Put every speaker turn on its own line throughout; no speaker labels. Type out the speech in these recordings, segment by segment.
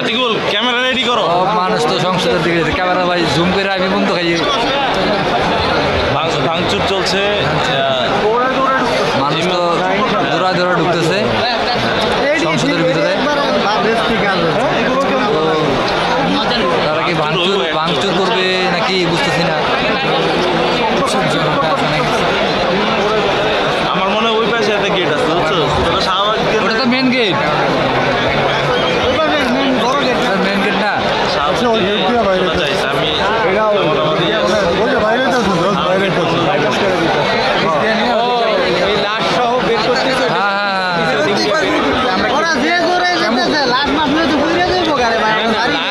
Atikul camera ready করো।
মানুষ তো সংসদের দিকে ক্যামেরা ভাই জুম করে আমি বন্ধ খাই।
ভাঙচুর চলছে,
মানুষ তো দৌড়ায় দৌড়া ঢুকতেছে সংসদের ভিতরে। তারা কি ভাঙচুর করবে নাকি বুঝতেছি না।
আমার মনে হয় ওই পাশে একটা গেট আছে, বুঝছো?
ওটা তো মেন গেট, মেন গেট না।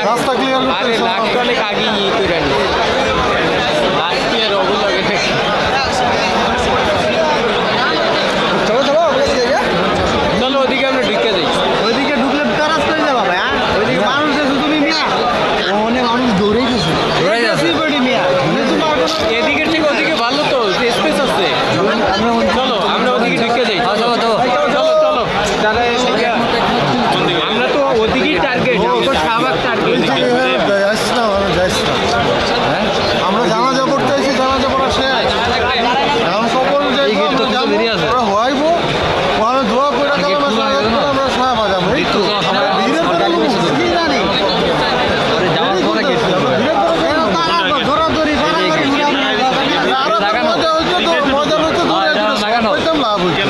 রাস্তা ক্লিয়ার
চলো ওদিকে আমরা ঢুকে যাই।
ওইদিকে ঢুকলে কারাজ করে যাবা ভাই। ওইদিকে মানুষ আছে, তুমি মিয়া অনেক মানুষ দৌড়েই গেছে,
দৌড়াই যাচ্ছে।
এদিকে ঠিক ওদিকে ভালো তো স্পেস আছে। চলো আমরা ওদিকে ঢুকে যাই।
চলো তো
চলো চলো তাহলে আমরা তো ওদিকেই টার্গেট, তো শাহবাগ টার্গেট।
আমরা জানাজা পড়তে আইছি, জানাজা পড়া শেষ। এখন সকল ওরা হওয়াইবো, ওখানে দোয়া করে আমরা শাহবাগ যাবো। এই তো ভিড়ের পরে কি জানি
যাওয়ার পরে গেট
মজা হচ্ছে তো, মজা হচ্ছে
লাগানো
লাভ হচ্ছে।